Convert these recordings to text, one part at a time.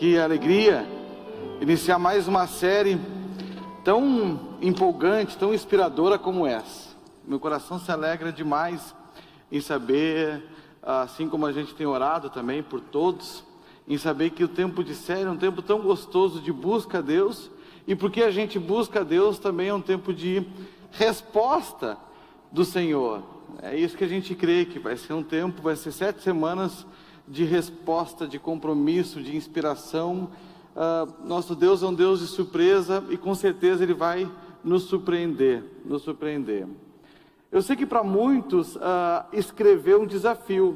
Que alegria iniciar mais uma série tão empolgante, tão inspiradora como essa. Meu coração se alegra demais em saber, assim como a gente tem orado também por todos, em saber que o tempo de série é um tempo tão gostoso de busca a Deus, e porque a gente busca a Deus também é um tempo de resposta do Senhor. É isso que a gente crê, que vai ser um tempo, vai ser 7 semanas de resposta, de compromisso, de inspiração. Nosso Deus é um Deus de surpresa e com certeza Ele vai nos surpreender, nos surpreender. Eu sei que para muitos escrever é um desafio.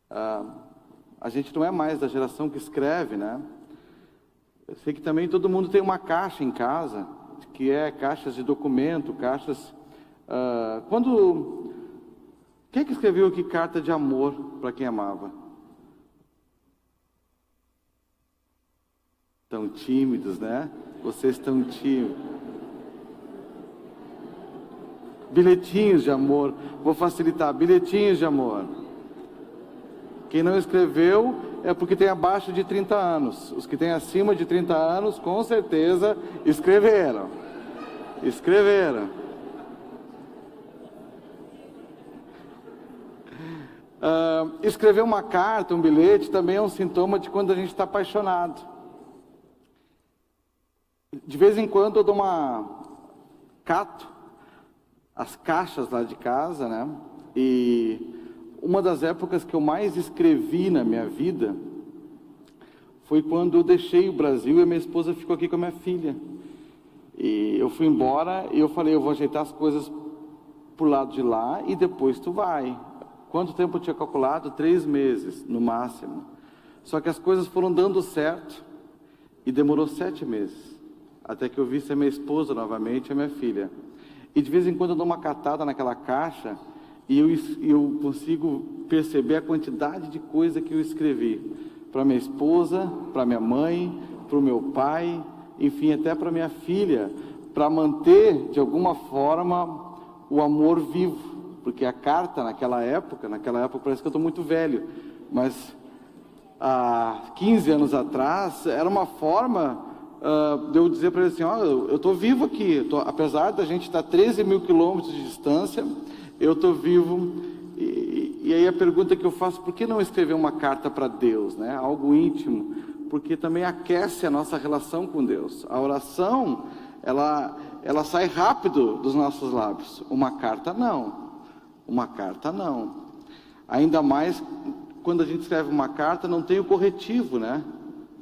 A gente não é mais da geração que escreve, né? Eu sei que também todo mundo tem uma caixa em casa, que é caixas de documento, caixas... Quem é que escreveu aqui carta de amor para quem amava? Tão tímidos, né? Vocês estão tímidos. Bilhetinhos de amor. Vou facilitar. Bilhetinhos de amor. Quem não escreveu é porque tem abaixo de 30 anos. Os que têm acima de 30 anos, com certeza, escreveram. Escreveram. Escrever uma carta, um bilhete, também é um sintoma de quando a gente está apaixonado. De vez em quando eu cato as caixas lá de casa, né? E uma das épocas que eu mais escrevi na minha vida foi quando eu deixei o Brasil e a minha esposa ficou aqui com a minha filha. E eu fui embora e eu falei, eu vou ajeitar as coisas pro lado de lá e depois tu vai. Quanto tempo eu tinha calculado? 3 meses, no máximo. Só que as coisas foram dando certo e demorou 7 meses. Até que eu visse a minha esposa novamente e a minha filha. E de vez em quando eu dou uma catada naquela caixa e eu consigo perceber a quantidade de coisa que eu escrevi. Para minha esposa, para minha mãe, para o meu pai, enfim, até para minha filha. Para manter, de alguma forma, o amor vivo. Porque a carta naquela época parece que eu estou muito velho, mas há 15 anos atrás, era uma forma de eu dizer para ele assim, eu estou vivo aqui, apesar da gente estar 13 mil quilômetros de distância, eu estou vivo. E aí a pergunta que eu faço, por que não escrever uma carta para Deus, né? Algo íntimo, porque também aquece a nossa relação com Deus. A oração, ela sai rápido dos nossos lábios, uma carta não. Uma carta não. Ainda mais quando a gente escreve uma carta, não tem o corretivo, né?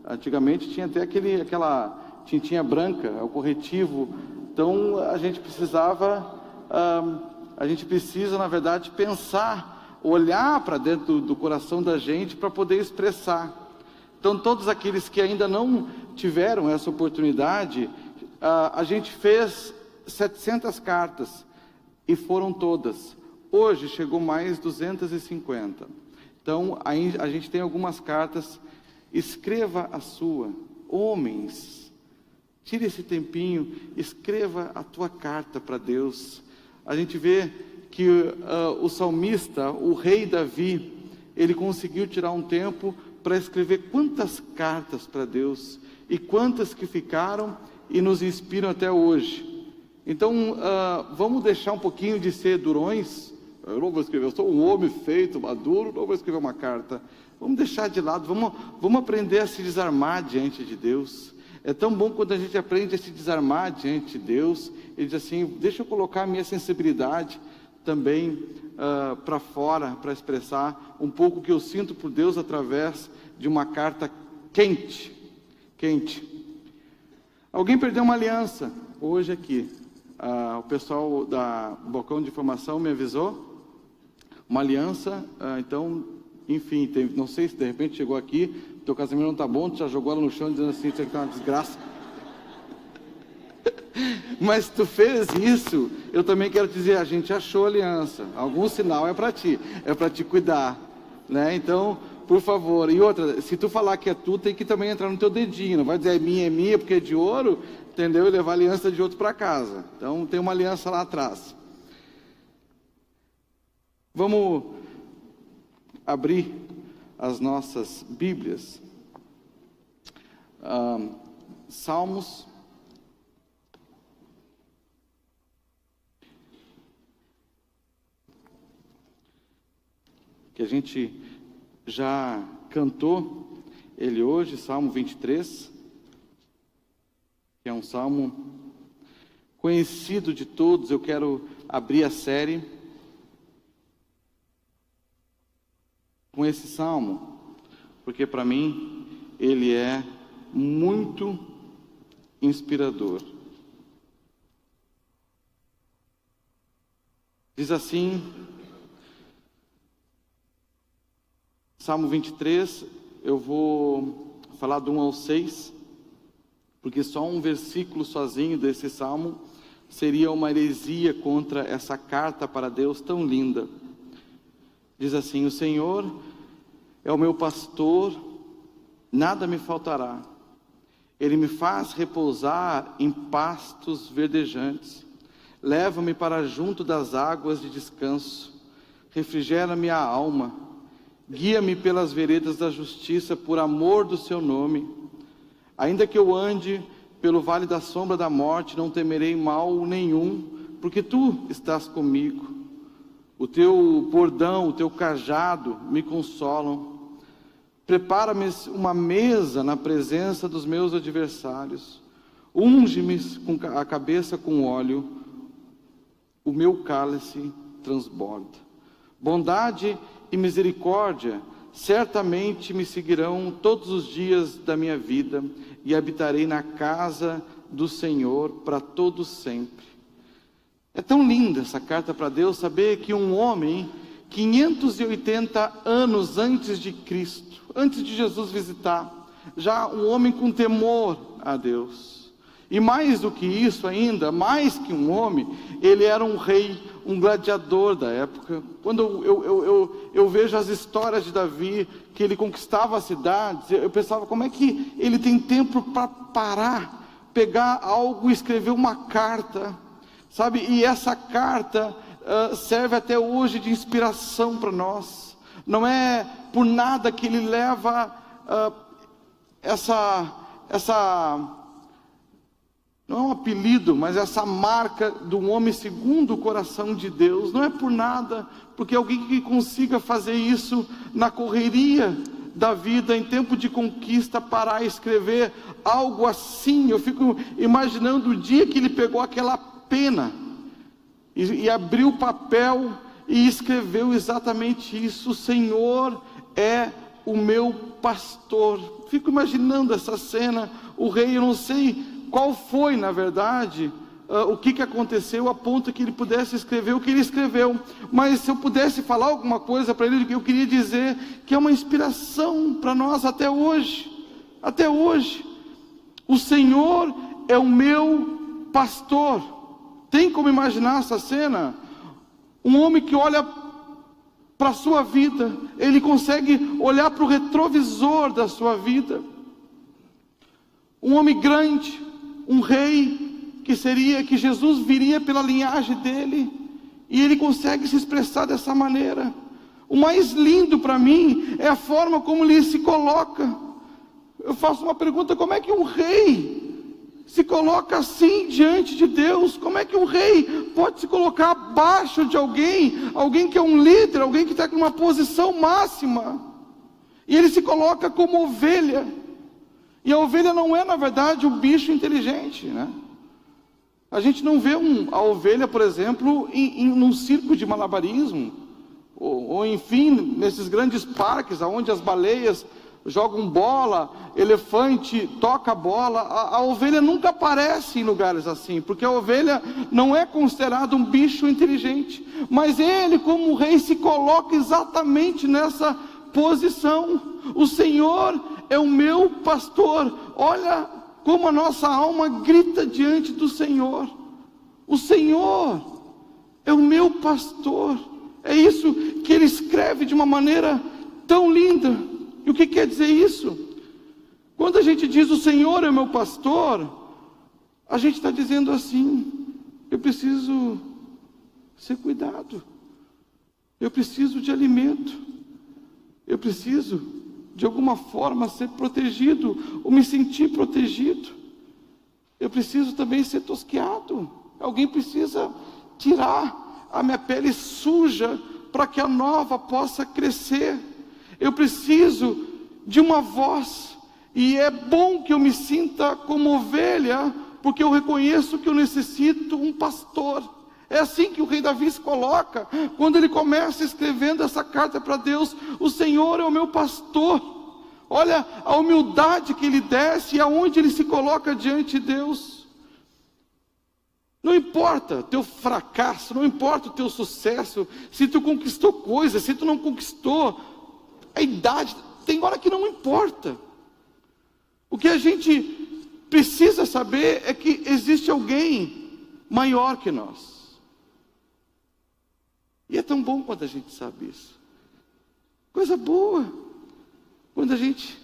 Antigamente tinha até aquela tintinha branca, é o corretivo. Então a gente precisa, na verdade, pensar, olhar para dentro do coração da gente para poder expressar. Então todos aqueles que ainda não tiveram essa oportunidade, a gente fez 700 cartas e foram todas. Hoje chegou mais 250. Então, aí a gente tem algumas cartas. Escreva a sua. Homens, tire esse tempinho, escreva a tua carta para Deus. A gente vê que o salmista, o rei Davi, ele conseguiu tirar um tempo para escrever quantas cartas para Deus. E quantas que ficaram e nos inspiram até hoje. Então, vamos deixar um pouquinho de ser durões. Eu não vou escrever, eu sou um homem feito, maduro, não vou escrever uma carta. Vamos deixar de lado, vamos aprender a se desarmar diante de Deus. É tão bom quando a gente aprende a se desarmar diante de Deus. Ele diz assim, deixa eu colocar a minha sensibilidade também para fora, para expressar um pouco o que eu sinto por Deus através de uma carta quente. Alguém perdeu uma aliança hoje aqui. O pessoal da Balcão de Informação me avisou. Uma aliança, então, enfim, não sei se de repente chegou aqui, teu casamento não está bom, tu já jogou ela no chão dizendo assim, isso aqui é uma desgraça. Mas tu fez isso, eu também quero dizer, a gente achou a aliança, algum sinal é para te cuidar, né? Então, por favor, e outra, se tu falar que é tu, tem que também entrar no teu dedinho, não vai dizer é minha, porque é de ouro, entendeu? E levar a aliança de outro para casa. Então, tem uma aliança lá atrás. Vamos abrir as nossas Bíblias Salmos. Que a gente já cantou ele hoje, Salmo 23, que é um salmo conhecido de todos. Eu quero abrir a série com esse salmo, porque para mim ele é muito inspirador. Diz assim, Salmo 23, eu vou falar do 1 ao 6, porque só um versículo sozinho desse salmo seria uma heresia contra essa carta para Deus tão linda. Diz assim: o Senhor é o meu pastor, nada me faltará. Ele me faz repousar em pastos verdejantes, leva-me para junto das águas de descanso, refrigera minha alma, guia-me pelas veredas da justiça, por amor do seu nome. Ainda que eu ande pelo vale da sombra da morte, não temerei mal nenhum, porque tu estás comigo. O teu bordão, o teu cajado me consolam. Prepara-me uma mesa na presença dos meus adversários. Unge-me a cabeça com óleo, o meu cálice transborda. Bondade e misericórdia certamente me seguirão todos os dias da minha vida, e habitarei na casa do Senhor para todo sempre. É tão linda essa carta para Deus, saber que um homem, 580 anos antes de Cristo, antes de Jesus visitar, já um homem com temor a Deus. E mais do que isso ainda, mais que um homem, ele era um rei, um gladiador da época. Quando eu vejo as histórias de Davi, que ele conquistava as cidades, eu pensava, como é que ele tem tempo para parar, pegar algo e escrever uma carta, sabe? E essa carta serve até hoje de inspiração para nós. Não é por nada que ele leva não é um apelido, mas essa marca do homem segundo o coração de Deus. Não é por nada, porque alguém que consiga fazer isso na correria da vida, em tempo de conquista, parar e escrever algo assim. Eu fico imaginando o dia que ele pegou aquela pena e abriu o papel e escreveu exatamente isso: o Senhor é o meu pastor. Fico imaginando essa cena. O rei, eu não sei qual foi, na verdade, o que aconteceu a ponto que ele pudesse escrever o que ele escreveu. Mas se eu pudesse falar alguma coisa para ele, eu queria dizer que é uma inspiração para nós até hoje. Até hoje. O Senhor é o meu pastor. Tem como imaginar essa cena? Um homem que olha para a sua vida, ele consegue olhar para o retrovisor da sua vida. Um homem grande, um rei, que Jesus viria pela linhagem dele, e ele consegue se expressar dessa maneira. O mais lindo para mim é a forma como ele se coloca. Eu faço uma pergunta: como é que um rei se coloca assim diante de Deus? Como é que um rei pode se colocar abaixo de alguém que é um líder, alguém que está em uma posição máxima? E ele se coloca como ovelha. E a ovelha não é, na verdade, um bicho inteligente, né? A gente não vê a ovelha, por exemplo, num circo de malabarismo, ou enfim, nesses grandes parques, onde as baleias jogam bola, elefante toca bola. A ovelha nunca aparece em lugares assim, porque a ovelha não é considerada um bicho inteligente. Mas ele, como rei, se coloca exatamente nessa posição. O Senhor é o meu pastor. Olha como a nossa alma grita diante do Senhor. O Senhor é o meu pastor. É isso que ele escreve de uma maneira tão linda. E o que quer dizer isso? Quando a gente diz o Senhor é o meu pastor, a gente está dizendo assim: eu preciso ser cuidado, eu preciso de alimento, eu preciso de alguma forma, ser protegido, ou me sentir protegido. Eu preciso também ser tosqueado. Alguém precisa tirar a minha pele suja, para que a nova possa crescer. Eu preciso de uma voz, e é bom que eu me sinta como ovelha, porque eu reconheço que eu necessito um pastor. É assim que o rei Davi se coloca, quando ele começa escrevendo essa carta para Deus: o Senhor é o meu pastor. Olha a humildade que ele desce, e aonde ele se coloca diante de Deus. Não importa teu fracasso, não importa o teu sucesso, se tu conquistou coisas, se tu não conquistou, a idade, tem hora que não importa. O que a gente precisa saber é que existe alguém maior que nós. E é tão bom quando a gente sabe isso. Coisa boa, quando a gente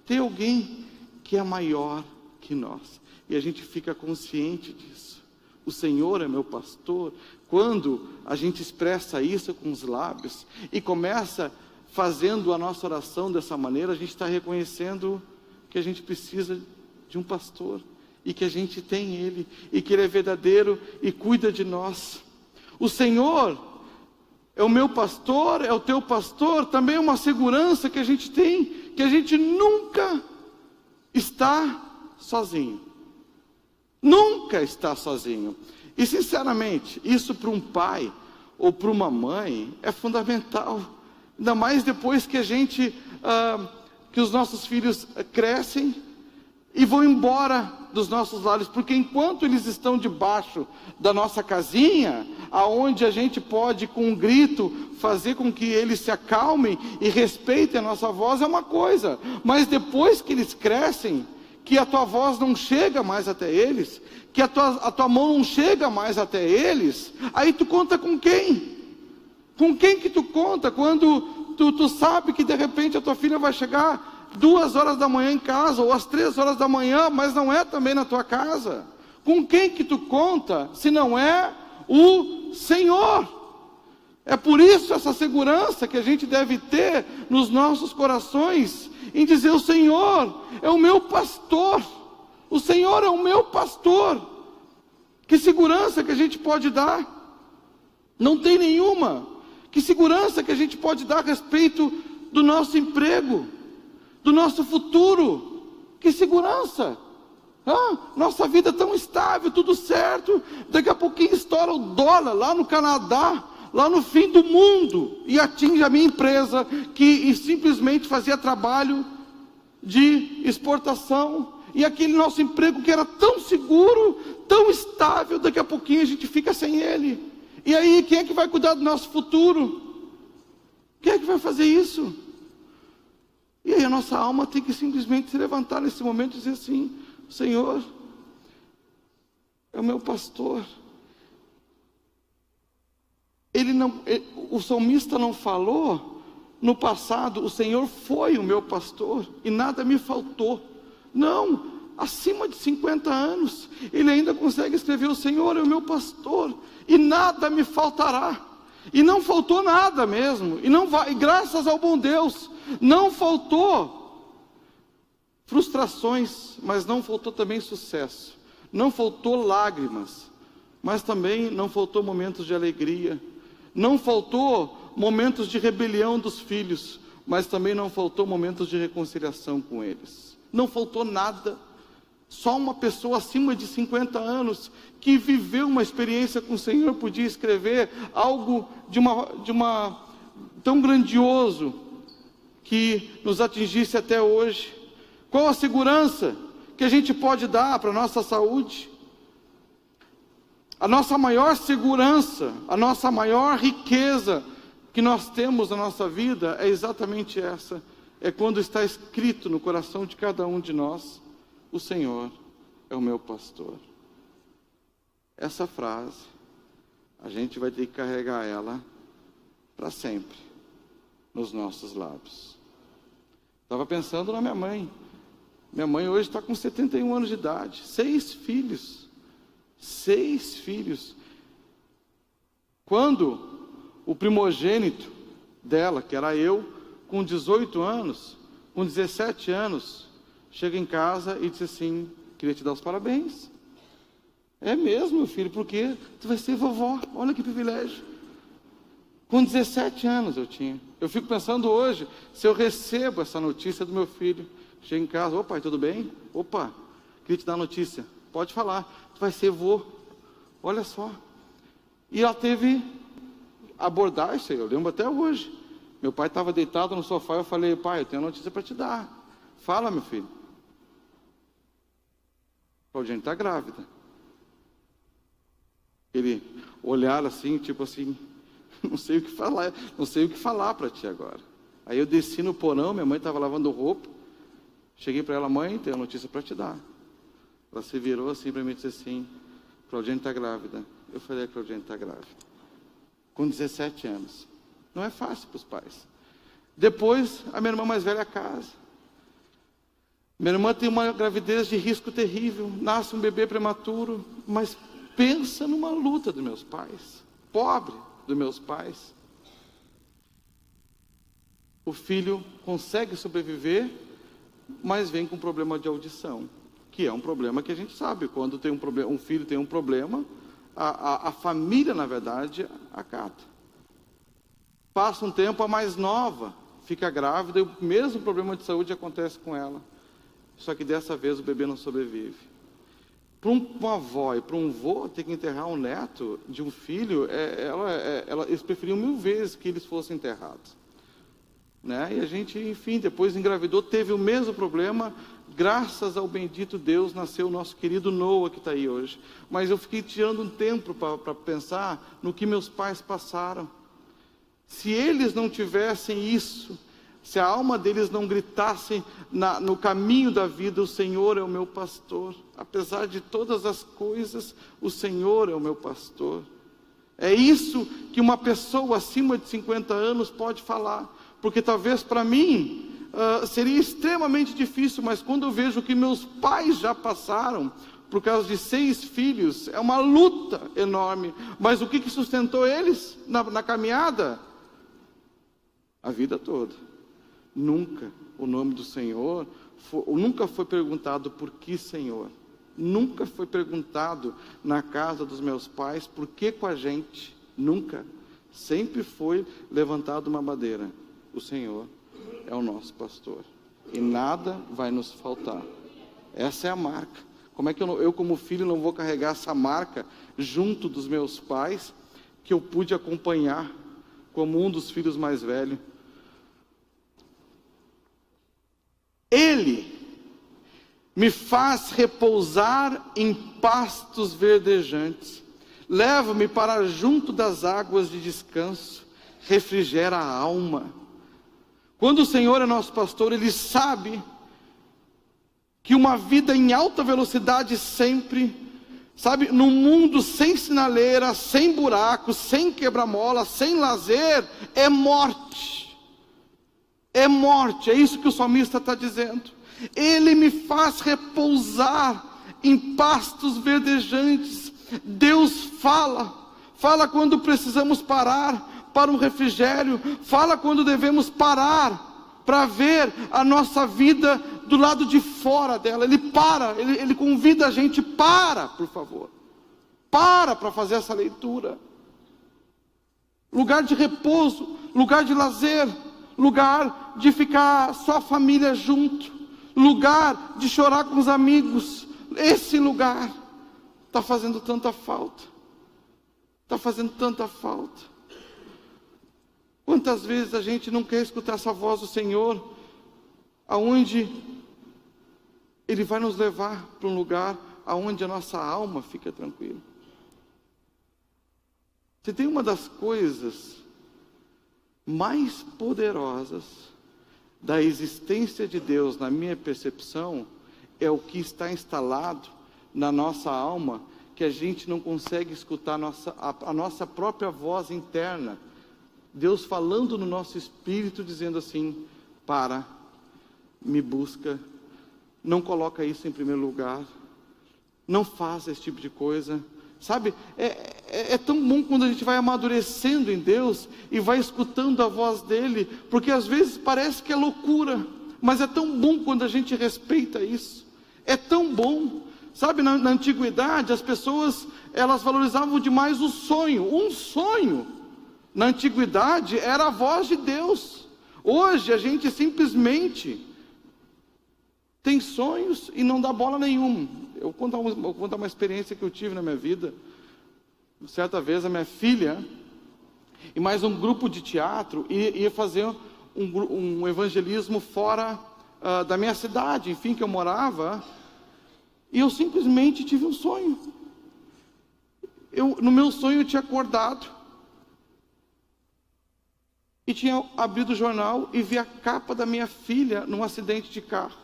tem alguém que é maior que nós, e a gente fica consciente disso. O Senhor é meu pastor. Quando a gente expressa isso com os lábios, e começa fazendo a nossa oração dessa maneira, a gente está reconhecendo que a gente precisa de um pastor, e que a gente tem Ele, e que Ele é verdadeiro, e cuida de nós. O Senhor é o meu pastor, é o teu pastor, também é uma segurança que a gente tem, que a gente nunca está sozinho. Nunca está sozinho. E sinceramente, isso para um pai ou para uma mãe é fundamental. Ainda mais depois que que os nossos filhos crescem e vão embora dos nossos lares, porque enquanto eles estão debaixo da nossa casinha, aonde a gente pode com um grito fazer com que eles se acalmem e respeitem a nossa voz, é uma coisa, mas depois que eles crescem, que a tua voz não chega mais até eles, que a tua mão não chega mais até eles, aí tu conta com quem? Com quem que tu conta, quando tu sabe que de repente a tua filha vai chegar 2 horas da manhã em casa, ou às 3 horas da manhã, mas não é também na tua casa? Com quem que tu conta, se não é o Senhor? É por isso essa segurança que a gente deve ter nos nossos corações, em dizer: o Senhor é o meu pastor, o Senhor é o meu pastor. Que segurança que a gente pode dar? Não tem nenhuma. Que segurança que a gente pode dar a respeito do nosso emprego, do nosso futuro? Que segurança? Nossa vida é tão estável, tudo certo, daqui a pouquinho estoura o dólar lá no Canadá, lá no fim do mundo, e atinge a minha empresa, que simplesmente fazia trabalho de exportação, e aquele nosso emprego que era tão seguro, tão estável, daqui a pouquinho a gente fica sem ele. E aí, quem é que vai cuidar do nosso futuro? Quem é que vai fazer isso? E aí a nossa alma tem que simplesmente se levantar nesse momento e dizer assim: o Senhor é o meu pastor. O salmista não falou no passado: o Senhor foi o meu pastor e nada me faltou. Não, acima de 50 anos, ele ainda consegue escrever: o Senhor é o meu pastor e nada me faltará. E não faltou nada mesmo, e graças ao bom Deus, não faltou frustrações, mas não faltou também sucesso, não faltou lágrimas, mas também não faltou momentos de alegria, não faltou momentos de rebelião dos filhos, mas também não faltou momentos de reconciliação com eles. Não faltou nada. Só uma pessoa acima de 50 anos que viveu uma experiência com o Senhor podia escrever algo de uma tão grandioso que nos atingisse até hoje. Qual a segurança que a gente pode dar para a nossa saúde? A nossa maior segurança, a nossa maior riqueza que nós temos na nossa vida é exatamente essa. É quando está escrito no coração de cada um de nós: o Senhor é o meu pastor. Essa frase, a gente vai ter que carregar ela para sempre nos nossos lábios. Estava pensando na minha mãe. Minha mãe hoje está com 71 anos de idade, 6 filhos. 6 filhos. Quando o primogênito dela, que era eu, com 18 anos, Com 17 anos, chega em casa e diz assim: queria te dar os parabéns. É mesmo, meu filho, porque tu vai ser vovó, olha que privilégio. Com 17 anos eu tinha. Eu fico pensando hoje, se eu recebo essa notícia do meu filho, chega em casa: ô pai, tudo bem? Opa, queria te dar a notícia, pode falar, tu vai ser vô, olha só. E ela teve abordagem, eu lembro até hoje. Meu pai estava deitado no sofá, eu falei: pai, eu tenho uma notícia para te dar. Fala, meu filho. Claudine está grávida. Ele olhar assim, tipo assim, não sei o que falar para ti agora. Aí eu desci no porão, minha mãe estava lavando roupa. Cheguei para ela: mãe, tenho uma notícia para te dar. Ela se virou assim para mim e disse assim: Claudine está grávida. Eu falei: a Claudine está grávida. Com 17 anos. Não é fácil para os pais. Depois, a minha irmã mais velha casa. Minha irmã tem uma gravidez de risco terrível. Nasce um bebê prematuro. Mas pensa numa luta dos meus pais. Pobre dos meus pais. O filho consegue sobreviver, mas vem com problema de audição. Que é um problema que a gente sabe. Quando tem um filho tem um problema, a família, na verdade, acata. Passa um tempo, a mais nova fica grávida e o mesmo problema de saúde acontece com ela. Só que dessa vez o bebê não sobrevive. Para uma avó e para um vô ter que enterrar um neto de um filho, eles preferiam 1000 vezes que eles fossem enterrados. Né? E a gente, enfim, depois engravidou, teve o mesmo problema. Graças ao bendito Deus nasceu o nosso querido Noah, que está aí hoje. Mas eu fiquei tirando um tempo para pensar no que meus pais passaram. Se eles não tivessem isso, se a alma deles não gritasse no caminho da vida: o Senhor é o meu pastor. Apesar de todas as coisas, o Senhor é o meu pastor. É isso que uma pessoa acima de 50 anos pode falar. Porque talvez para mim seria extremamente difícil, mas quando eu vejo o que meus pais já passaram, por causa de 6 filhos, é uma luta enorme. Mas o que sustentou eles na caminhada? A vida toda. Nunca o nome do Senhor, nunca foi perguntado: por que Senhor? Nunca foi perguntado na casa dos meus pais: por que com a gente? Nunca. Sempre foi levantada uma bandeira: o Senhor é o nosso pastor e nada vai nos faltar. Essa é a marca. Como é que eu como filho não vou carregar essa marca junto dos meus pais, que eu pude acompanhar como um dos filhos mais velhos? Ele me faz repousar em pastos verdejantes, leva-me para junto das águas de descanso, refrigera a alma. Quando o Senhor é nosso pastor, Ele sabe que uma vida em alta velocidade sempre, sabe, num mundo sem sinaleira, sem buraco, sem quebra-mola, sem lazer, é morte. É morte, é isso que o salmista está dizendo. Ele me faz repousar em pastos verdejantes. Deus fala quando precisamos parar para um refrigério, fala quando devemos parar para ver a nossa vida do lado de fora dela. Ele convida a gente: por favor, para fazer essa leitura. Lugar de repouso, lugar de lazer, lugar de ficar só a família junto, lugar de chorar com os amigos. Esse lugar está fazendo tanta falta. Está fazendo tanta falta. Quantas vezes a gente não quer escutar essa voz do Senhor, aonde Ele vai nos levar para um lugar aonde a nossa alma fica tranquila. Se tem uma das coisas mais poderosas da existência de Deus, na minha percepção, é o que está instalado na nossa alma, que a gente não consegue escutar a nossa própria voz interna. Deus falando no nosso espírito, dizendo assim: me busca, não coloca isso em primeiro lugar, não faça esse tipo de coisa. Sabe, é tão bom quando a gente vai amadurecendo em Deus e vai escutando a voz dele, porque às vezes parece que é loucura, Mas é tão bom quando a gente respeita isso. É tão bom. Sabe, na antiguidade, as pessoas, elas valorizavam demais o sonho. Um sonho, na antiguidade, era a voz de Deus. Hoje, a gente simplesmente tem sonhos e não dá bola nenhuma. Eu vou contar uma experiência que eu tive na minha vida. Certa vez, a minha filha e mais um grupo de teatro ia fazer um evangelismo fora da minha cidade, enfim, que eu morava. E eu simplesmente tive um sonho. No meu sonho eu tinha acordado e tinha abrido o jornal e vi a capa da minha filha num acidente de carro.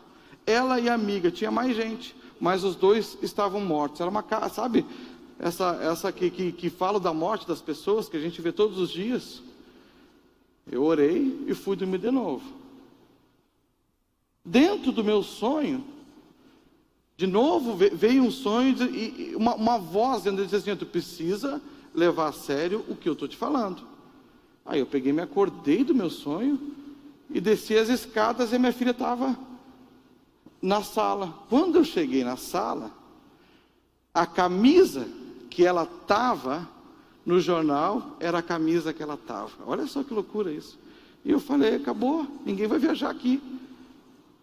Ela e a amiga, tinha mais gente, mas os dois estavam mortos. Era uma casa, sabe, essa que fala da morte das pessoas, que a gente vê todos os dias. Eu orei e fui dormir de novo. Dentro do meu sonho, de novo veio um sonho e uma voz dentro dizia assim: tu precisa levar a sério o que eu estou te falando. Aí eu me acordei do meu sonho e desci as escadas e a minha filha estava na sala. Quando eu cheguei na sala, a camisa que ela estava no jornal era a camisa que ela estava. Olha só que loucura isso. E eu falei: acabou, ninguém vai viajar aqui.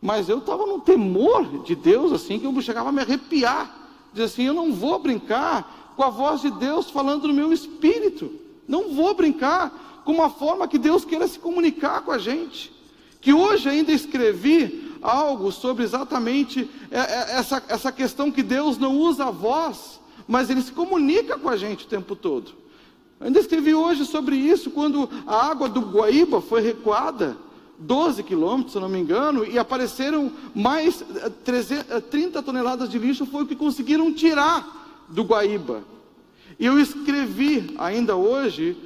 Mas eu estava num temor de Deus, assim, que eu chegava a me arrepiar. Dizia assim: eu não vou brincar com a voz de Deus falando no meu espírito. Não vou brincar com uma forma que Deus queira se comunicar com a gente. Que hoje ainda escrevi algo sobre exatamente essa questão que Deus não usa a voz, mas Ele se comunica com a gente o tempo todo. Eu ainda escrevi hoje sobre isso, quando a água do Guaíba foi recuada 12 quilômetros, se eu não me engano, e apareceram mais 30 toneladas de lixo, foi o que conseguiram tirar do Guaíba. E eu escrevi ainda hoje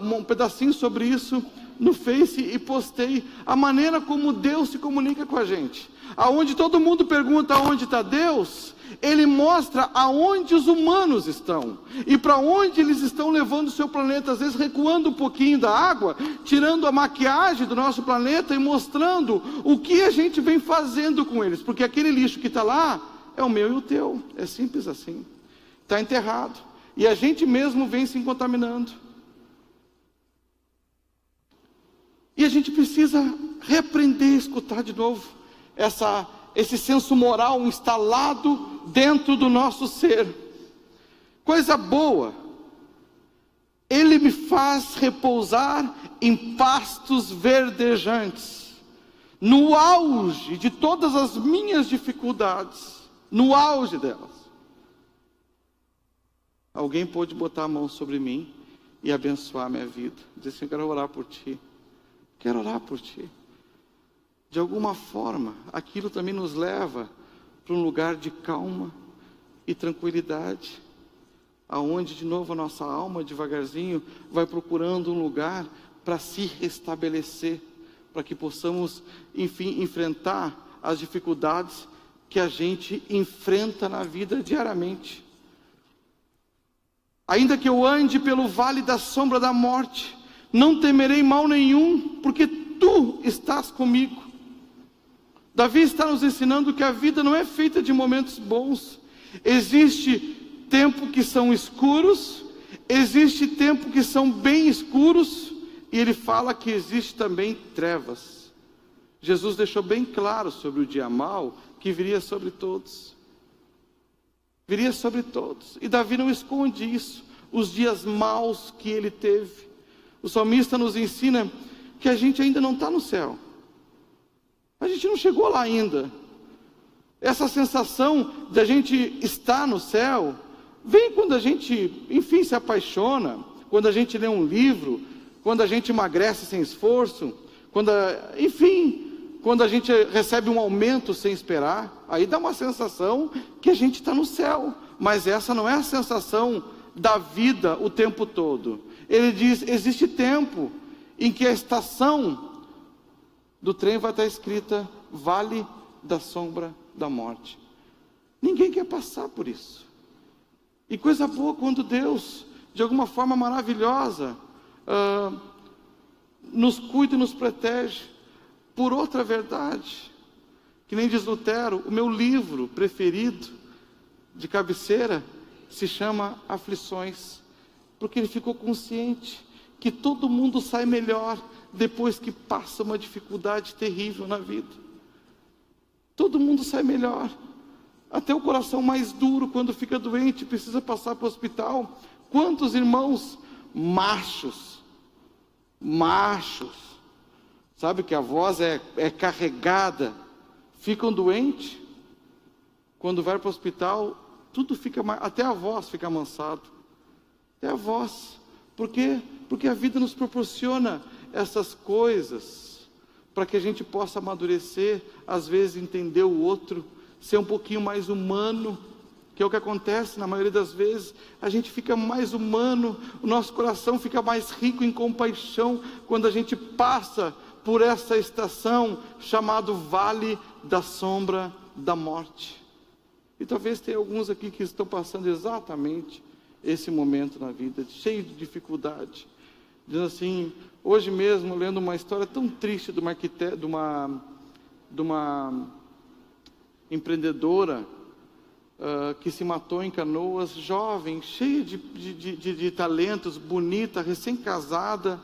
um pedacinho sobre isso no Face e postei a maneira como Deus se comunica com a gente. Aonde todo mundo pergunta aonde está Deus, Ele mostra aonde os humanos estão e para onde eles estão levando o seu planeta, às vezes recuando um pouquinho da água, tirando a maquiagem do nosso planeta e mostrando o que a gente vem fazendo com eles, porque aquele lixo que está lá é o meu e o teu, é simples assim, está enterrado, e a gente mesmo vem se contaminando. E a gente precisa reaprender a escutar de novo esse senso moral instalado dentro do nosso ser. Coisa boa, Ele me faz repousar em pastos verdejantes, no auge de todas as minhas dificuldades, no auge delas. Alguém pôde botar a mão sobre mim e abençoar a minha vida. Dizer assim: eu quero orar por ti. Quero orar por ti. De alguma forma, aquilo também nos leva para um lugar de calma e tranquilidade, aonde de novo a nossa alma devagarzinho vai procurando um lugar para se restabelecer, para que possamos, enfim, enfrentar as dificuldades que a gente enfrenta na vida diariamente. Ainda que eu ande pelo vale da sombra da morte, não temerei mal nenhum, porque tu estás comigo. Davi está nos ensinando que a vida não é feita de momentos bons. Existe tempo que são escuros, existe tempo que são bem escuros, e ele fala que existe também trevas. Jesus deixou bem claro sobre o dia mau, que viria sobre todos. Viria sobre todos. E Davi não esconde isso, os dias maus que ele teve. O salmista nos ensina que a gente ainda não está no céu. A gente não chegou lá ainda. Essa sensação de a gente estar no céu vem quando a gente, enfim, se apaixona, quando a gente lê um livro, quando a gente emagrece sem esforço, quando a gente recebe um aumento sem esperar. Aí dá uma sensação que a gente está no céu. Mas essa não é a sensação da vida o tempo todo. Ele diz: existe tempo em que a estação do trem vai estar escrita Vale da Sombra da Morte. Ninguém quer passar por isso. E coisa boa quando Deus, de alguma forma maravilhosa, nos cuida e nos protege. por outra verdade. Que nem diz Lutero, o meu livro preferido de cabeceira se chama Aflições, porque ele ficou consciente que todo mundo sai melhor depois que passa uma dificuldade terrível na vida. Todo mundo sai melhor. Até o coração mais duro, quando fica doente, precisa passar para o hospital. Quantos irmãos machos, sabe que a voz é carregada, ficam doentes, quando vai para o hospital, tudo fica mais, até a voz fica amansada, até a voz. Por quê? Porque a vida nos proporciona essas coisas, para que a gente possa amadurecer, às vezes entender o outro, ser um pouquinho mais humano, que é o que acontece na maioria das vezes. A gente fica mais humano, o nosso coração fica mais rico em compaixão, quando a gente passa por essa estação, chamado Vale da Sombra da Morte. E talvez tenha alguns aqui que estão passando exatamente esse momento na vida, cheio de dificuldade. Diz assim, hoje mesmo, lendo uma história tão triste de uma empreendedora que se matou em Canoas, jovem, cheia de talentos, bonita, recém-casada,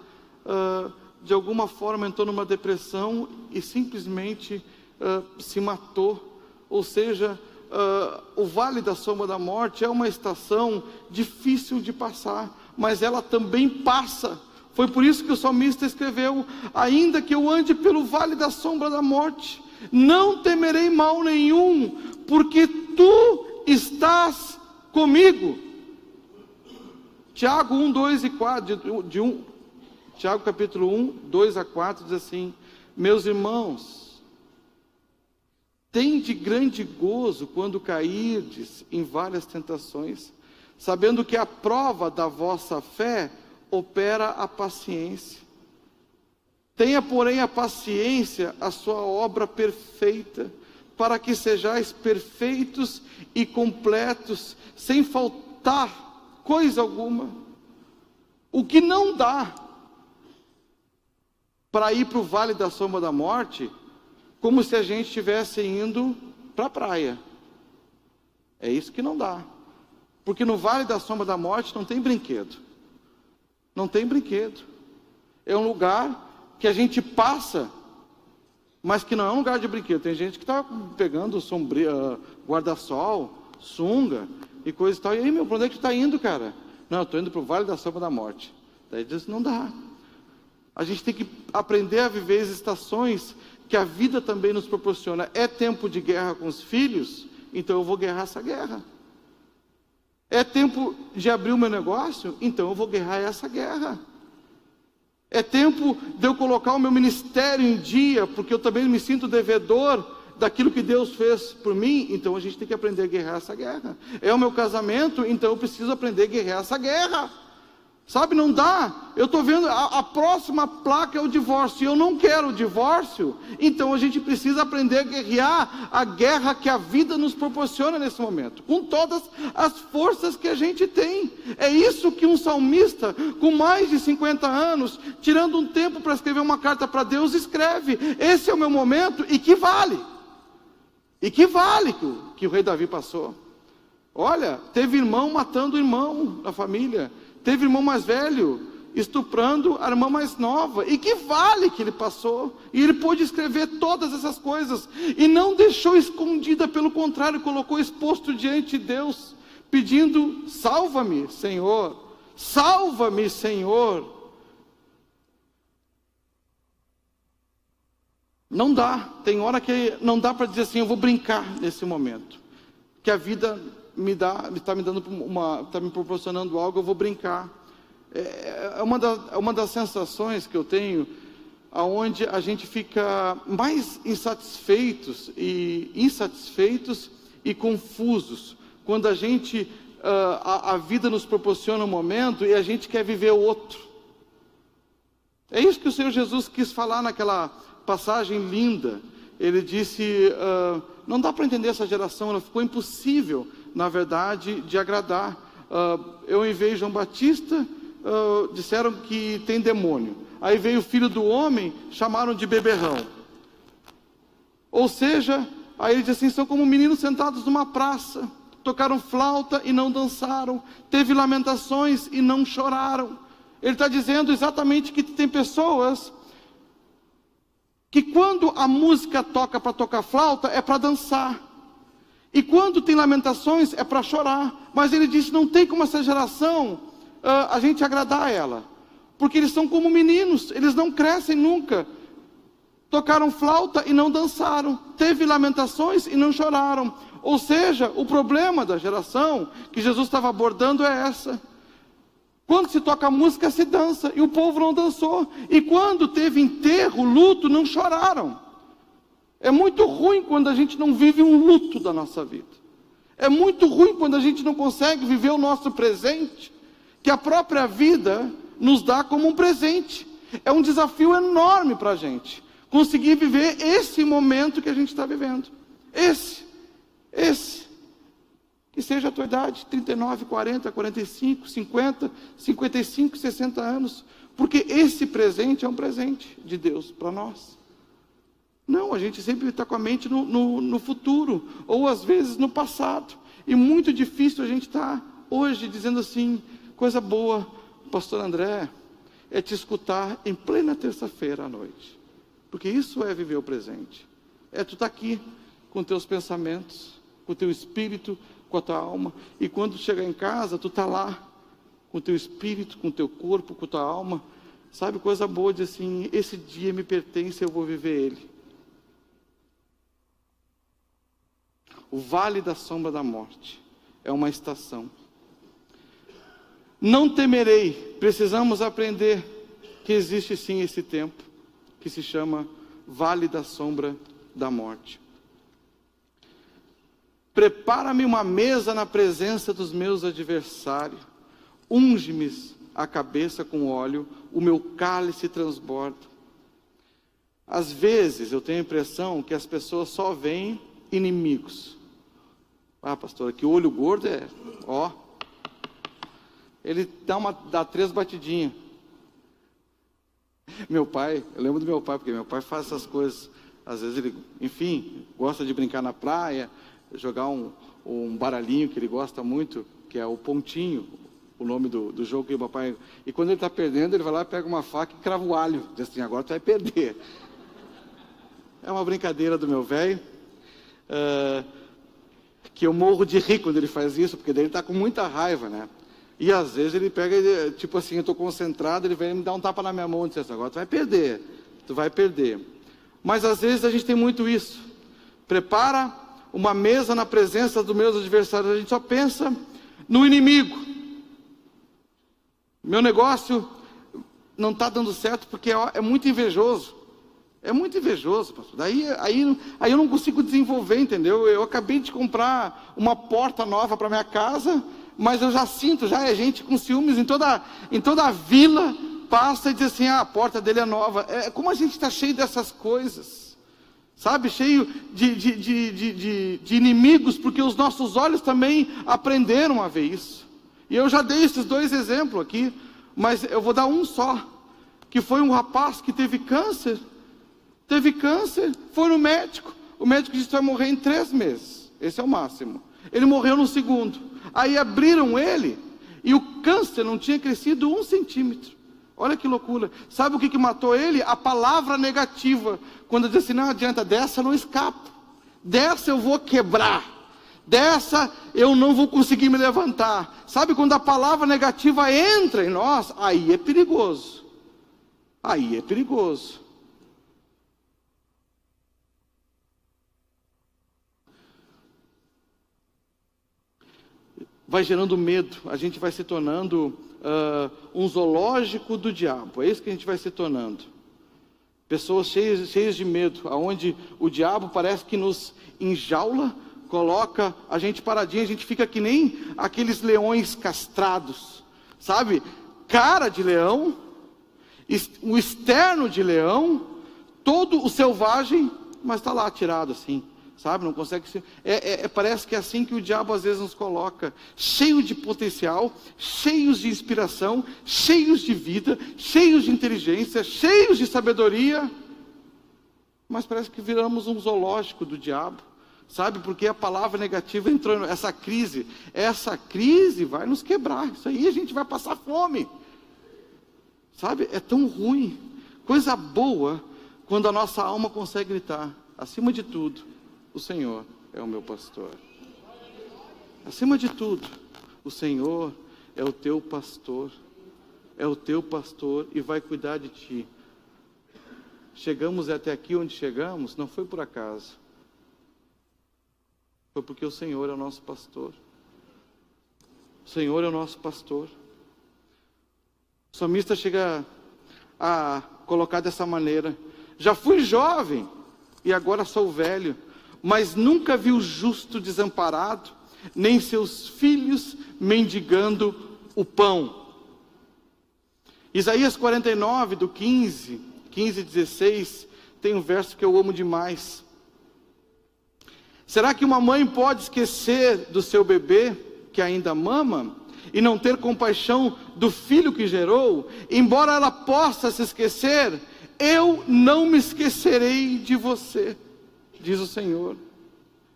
de alguma forma entrou numa depressão e simplesmente se matou. Ou seja, o Vale da Sombra da Morte é uma estação difícil de passar, mas ela também passa. Foi por isso que o salmista escreveu, ainda que eu ande pelo Vale da Sombra da Morte, não temerei mal nenhum, porque tu estás comigo. Tiago 1, 2 e 4, Tiago capítulo 1, 2 a 4, diz assim, meus irmãos, tende grande gozo quando cairdes em várias tentações, sabendo que a prova da vossa fé opera a paciência. Tenha, porém, a paciência a sua obra perfeita, para que sejais perfeitos e completos, sem faltar coisa alguma. O que não dá para ir para o Vale da Sombra da Morte, como se a gente estivesse indo para a praia. É isso que não dá. Porque no Vale da Sombra da Morte não tem brinquedo. Não tem brinquedo. É um lugar que a gente passa, mas que não é um lugar de brinquedo. Tem gente que está pegando guarda-sol, sunga e coisa e tal. E aí, para onde é que tu está indo, cara? Não, eu estou indo para o Vale da Sombra da Morte. Daí diz, não dá. A gente tem que aprender a viver as estações que a vida também nos proporciona. É tempo de guerra com os filhos? Então eu vou guerrar essa guerra. É tempo de abrir o meu negócio? Então eu vou guerrar essa guerra. É tempo de eu colocar o meu ministério em dia, porque eu também me sinto devedor daquilo que Deus fez por mim, então a gente tem que aprender a guerrear essa guerra. É o meu casamento, então eu preciso aprender a guerrear essa guerra. Sabe, não dá. Eu estou vendo, a próxima placa é o divórcio, e eu não quero o divórcio, então a gente precisa aprender a guerrear a guerra que a vida nos proporciona nesse momento, com todas as forças que a gente tem. É isso que um salmista, com mais de 50 anos, tirando um tempo para escrever uma carta para Deus, escreve. Esse é o meu momento, e que vale que o rei Davi passou. Olha, teve irmão matando irmão na família, teve irmão mais velho estuprando a irmã mais nova, e que vale que ele passou, e ele pôde escrever todas essas coisas, e não deixou escondida, pelo contrário, colocou exposto diante de Deus, pedindo, salva-me, Senhor, salva-me, Senhor. Não dá, tem hora que não dá para dizer assim, eu vou brincar nesse momento, que a vida está me proporcionando algo, eu vou brincar. É uma das sensações que eu tenho, aonde a gente fica mais insatisfeitos e confusos, quando a vida nos proporciona um momento e a gente quer viver outro. É isso que o Senhor Jesus quis falar naquela passagem linda. Ele disse, não dá para entender essa geração, ela ficou impossível, na verdade, de agradar. Eu enviei João Batista, disseram que tem demônio. Aí veio o Filho do Homem, chamaram de beberrão. Ou seja, aí ele diz assim, são como meninos sentados numa praça, tocaram flauta e não dançaram, teve lamentações e não choraram. Ele está dizendo exatamente que tem pessoas que quando a música toca para tocar flauta, é para dançar. E quando tem lamentações, é para chorar. Mas ele diz, não tem como essa geração, a gente agradar ela. Porque eles são como meninos, eles não crescem nunca. Tocaram flauta e não dançaram. Teve lamentações e não choraram. Ou seja, o problema da geração que Jesus estava abordando é essa. Quando se toca música, se dança, e o povo não dançou. E quando teve enterro, luto, não choraram. É muito ruim quando a gente não vive um luto da nossa vida. É muito ruim quando a gente não consegue viver o nosso presente, que a própria vida nos dá como um presente. É um desafio enorme para a gente conseguir viver esse momento que a gente está vivendo. Esse. Que seja a tua idade, 39, 40, 45, 50, 55, 60 anos. Porque esse presente é um presente de Deus para nós. Não, a gente sempre está com a mente no futuro, ou às vezes no passado. E muito difícil a gente estar hoje dizendo assim, coisa boa, pastor André, é te escutar em plena terça-feira à noite. Porque isso é viver o presente. É tu estar aqui com teus pensamentos, com o teu espírito, com a tua alma. E quando chegar em casa, tu está lá, com o teu espírito, com o teu corpo, com a tua alma. Sabe, coisa boa de assim, esse dia me pertence, eu vou viver ele. O vale da sombra da morte é uma estação. Não temerei, precisamos aprender que existe sim esse tempo, que se chama vale da sombra da morte. Prepara-me uma mesa na presença dos meus adversários, unge-me a cabeça com óleo, o meu cálice transborda. Às vezes eu tenho a impressão que as pessoas só veem inimigos. Ah, pastor, que olho gordo é, ó, ele dá 3 batidinhas. Meu pai, eu lembro do meu pai, porque meu pai faz essas coisas, às vezes ele, enfim, gosta de brincar na praia, jogar um baralhinho que ele gosta muito, que é o pontinho, o nome do jogo que o papai... E quando ele está perdendo, ele vai lá, pega uma faca e crava o alho. Diz assim, agora tu vai perder. É uma brincadeira do meu velho, que eu morro de rir quando ele faz isso, porque daí ele está com muita raiva, né? E às vezes ele pega, tipo assim, eu estou concentrado, ele vem me dar um tapa na minha mão e diz assim, agora tu vai perder. Mas às vezes a gente tem muito isso. Prepara uma mesa na presença dos meus adversários, a gente só pensa no inimigo. Meu negócio não está dando certo porque é muito invejoso. É muito invejoso, pastor. Aí eu não consigo desenvolver, entendeu? Eu acabei de comprar uma porta nova para minha casa, mas eu já sinto, já é gente com ciúmes em toda a vila, passa e diz assim, a porta dele é nova. Como a gente está cheio dessas coisas. Sabe, cheio de inimigos, porque os nossos olhos também aprenderam a ver isso. E eu já dei esses 2 exemplos aqui, mas eu vou dar um só, que foi um rapaz que teve câncer, foi no médico, o médico disse que vai morrer em 3 meses, esse é o máximo. Ele morreu no 2º, aí abriram ele, e o câncer não tinha crescido 1 centímetro. Olha que loucura. Sabe o que matou ele? A palavra negativa. Quando diz assim, não adianta, dessa eu não escapo. Dessa eu vou quebrar. Dessa eu não vou conseguir me levantar. Sabe quando a palavra negativa entra em nós? Aí é perigoso. Aí é perigoso. Vai gerando medo. A gente vai se tornando... um zoológico do diabo, é isso que a gente vai se tornando. Pessoas cheias de medo, aonde o diabo parece que nos enjaula, coloca a gente paradinho, a gente fica que nem aqueles leões castrados, sabe? Cara de leão, o externo de leão, todo o selvagem, mas está lá tirado assim. Sabe, não consegue ser. Parece que é assim que o diabo às vezes nos coloca, cheio de potencial, cheios de inspiração, cheios de vida, cheios de inteligência, cheios de sabedoria, Mas parece que viramos um zoológico do diabo. Sabe, porque a palavra negativa entrou, essa crise vai nos quebrar, isso aí a gente vai passar fome. Sabe, é tão ruim. Coisa boa quando a nossa alma consegue gritar, acima de tudo, o Senhor é o meu pastor. Acima de tudo, o Senhor é o teu pastor. É o teu pastor e vai cuidar de ti. Chegamos até aqui onde chegamos, não foi por acaso. Foi porque o Senhor é o nosso pastor. O Senhor é o nosso pastor. O salmista chega a colocar dessa maneira: já fui jovem e agora sou velho, mas nunca vi o justo desamparado, nem seus filhos mendigando o pão. Isaías 49, do 15 e 16, tem um verso que eu amo demais. Será que uma mãe pode esquecer do seu bebê que ainda mama e não ter compaixão do filho que gerou? Embora ela possa se esquecer, eu não me esquecerei de você, diz o Senhor.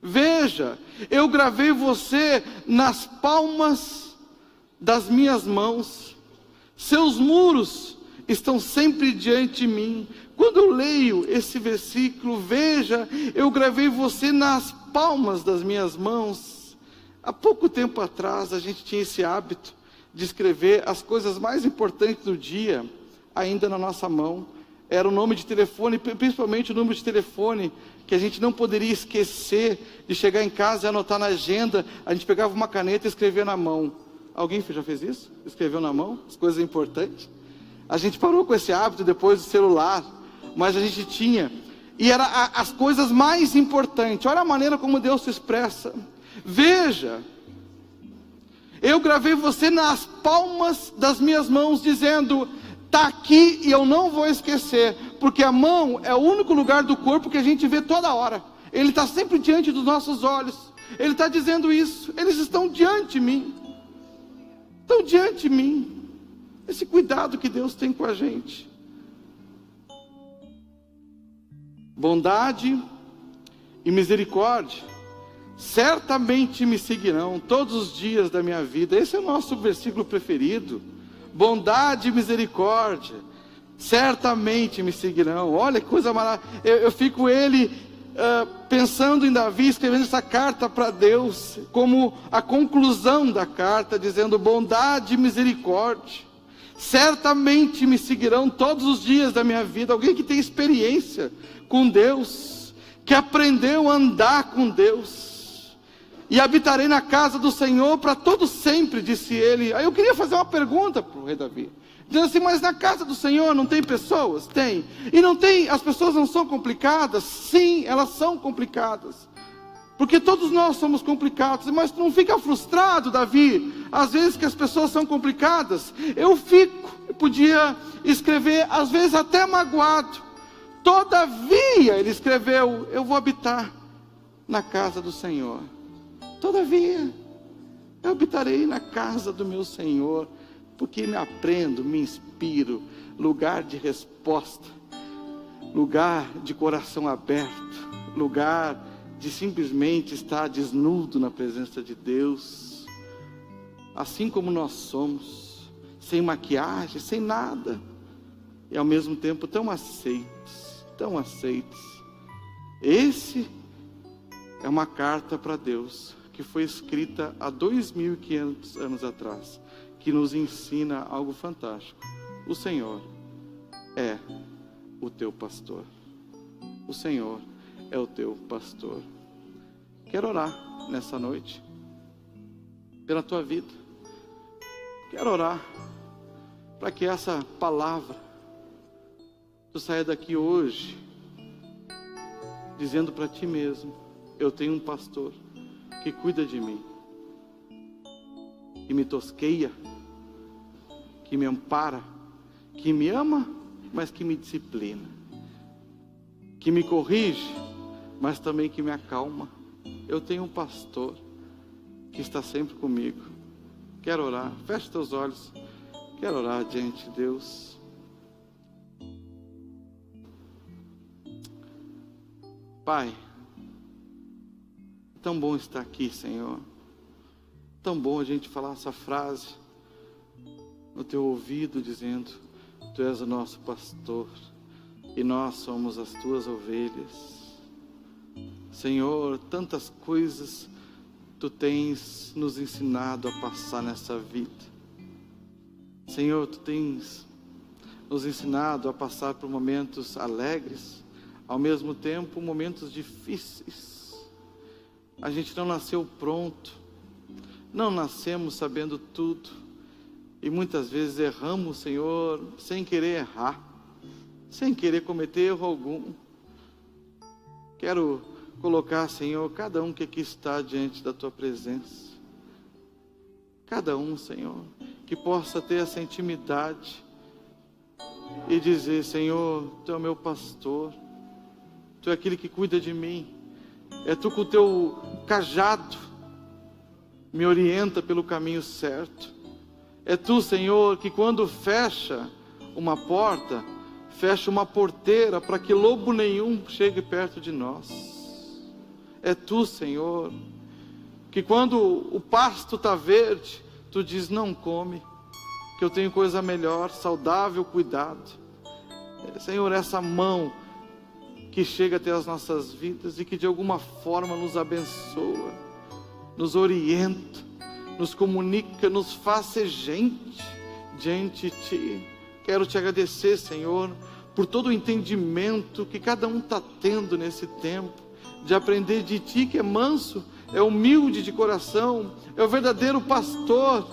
Veja, eu gravei você nas palmas das minhas mãos. Seus muros estão sempre diante de mim. Quando eu leio esse versículo, veja, eu gravei você nas palmas das minhas mãos. Há pouco tempo atrás, a gente tinha esse hábito de escrever as coisas mais importantes do dia, ainda na nossa mão. Era o nome de telefone, principalmente o número de telefone, que a gente não poderia esquecer de chegar em casa e anotar na agenda. A gente pegava uma caneta e escrevia na mão. Alguém já fez isso? Escreveu na mão as coisas importantes? A gente parou com esse hábito depois do celular, mas a gente tinha. E era as coisas mais importantes. Olha a maneira como Deus se expressa. Veja, eu gravei você nas palmas das minhas mãos, dizendo: está aqui e eu não vou esquecer. Porque a mão é o único lugar do corpo que a gente vê toda hora. Ele está sempre diante dos nossos olhos. Ele está dizendo isso. Eles estão diante de mim. Estão diante de mim. Esse cuidado que Deus tem com a gente. Bondade e misericórdia certamente me seguirão todos os dias da minha vida. Esse é o nosso versículo preferido. Bondade e misericórdia certamente me seguirão. Olha que coisa maravilhosa. Eu fico pensando em Davi escrevendo essa carta para Deus, como a conclusão da carta, dizendo: bondade e misericórdia certamente me seguirão todos os dias da minha vida. Alguém que tem experiência com Deus, que aprendeu a andar com Deus. E habitarei na casa do Senhor para todo sempre, disse ele. Aí eu queria fazer uma pergunta para o rei Davi, dizendo assim: mas na casa do Senhor não tem pessoas? Tem. E não tem, as pessoas não são complicadas? Sim, elas são complicadas. Porque todos nós somos complicados. Mas não fica frustrado, Davi, às vezes que as pessoas são complicadas? Eu podia escrever, às vezes até magoado. Todavia, ele escreveu: eu vou habitar na casa do Senhor. Todavia, eu habitarei na casa do meu Senhor, porque me aprendo, me inspiro, lugar de resposta, lugar de coração aberto, lugar de simplesmente estar desnudo na presença de Deus, assim como nós somos, sem maquiagem, sem nada, e ao mesmo tempo tão aceitos, tão aceitos. Esse é uma carta para Deus, que foi escrita há 2.500 anos atrás, que nos ensina algo fantástico. O Senhor é o teu pastor. O Senhor é o teu pastor. Quero orar nessa noite pela tua vida. Quero orar para que essa palavra, tu saia daqui hoje dizendo para ti mesmo: eu tenho um pastor que cuida de mim, que me tosqueia, que me ampara, que me ama, mas que me disciplina, que me corrige, mas também que me acalma. Eu tenho um pastor que está sempre comigo. Quero orar. Feche teus olhos. Quero orar diante de Deus. Pai, tão bom estar aqui, Senhor. Tão bom a gente falar essa frase no teu ouvido, dizendo: Tu és o nosso pastor e nós somos as tuas ovelhas. Senhor, tantas coisas Tu tens nos ensinado a passar nessa vida. Senhor, Tu tens nos ensinado a passar por momentos alegres, ao mesmo tempo momentos difíceis. A gente não nasceu pronto, não nascemos sabendo tudo, e muitas vezes erramos, Senhor, sem querer errar, sem querer cometer erro algum. Quero colocar, Senhor, cada um que aqui está diante da Tua presença, cada um, Senhor, que possa ter essa intimidade e dizer: Senhor, Tu é o meu pastor, Tu é aquele que cuida de mim, é Tu com o Teu cajado me orienta pelo caminho certo. É Tu, Senhor, que quando fecha uma porta, fecha uma porteira para que lobo nenhum chegue perto de nós. É Tu, Senhor, que quando o pasto está verde, Tu diz: não come, que eu tenho coisa melhor, saudável, cuidado. Senhor, essa mão que chega até as nossas vidas e que de alguma forma nos abençoa, nos orienta, nos comunica, nos faz ser gente diante de Ti. Quero Te agradecer, Senhor, por todo o entendimento que cada um está tendo nesse tempo, de aprender de Ti, que é manso, é humilde de coração, é o verdadeiro pastor,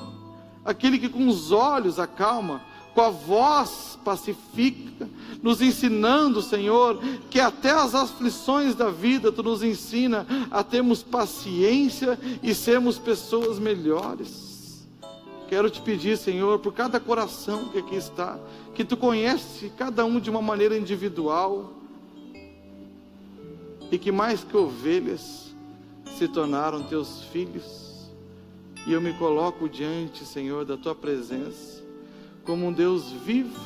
aquele que com os olhos acalma, com a voz pacifica, nos ensinando, Senhor, que até as aflições da vida Tu nos ensina a termos paciência e sermos pessoas melhores. Quero Te pedir, Senhor, por cada coração que aqui está, que Tu conheces cada um de uma maneira individual, e que mais que ovelhas se tornaram Teus filhos, e eu me coloco diante, Senhor, da Tua presença, como um Deus vivo,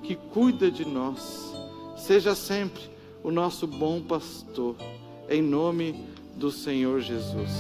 que cuida de nós. Seja sempre o nosso bom pastor, em nome do Senhor Jesus.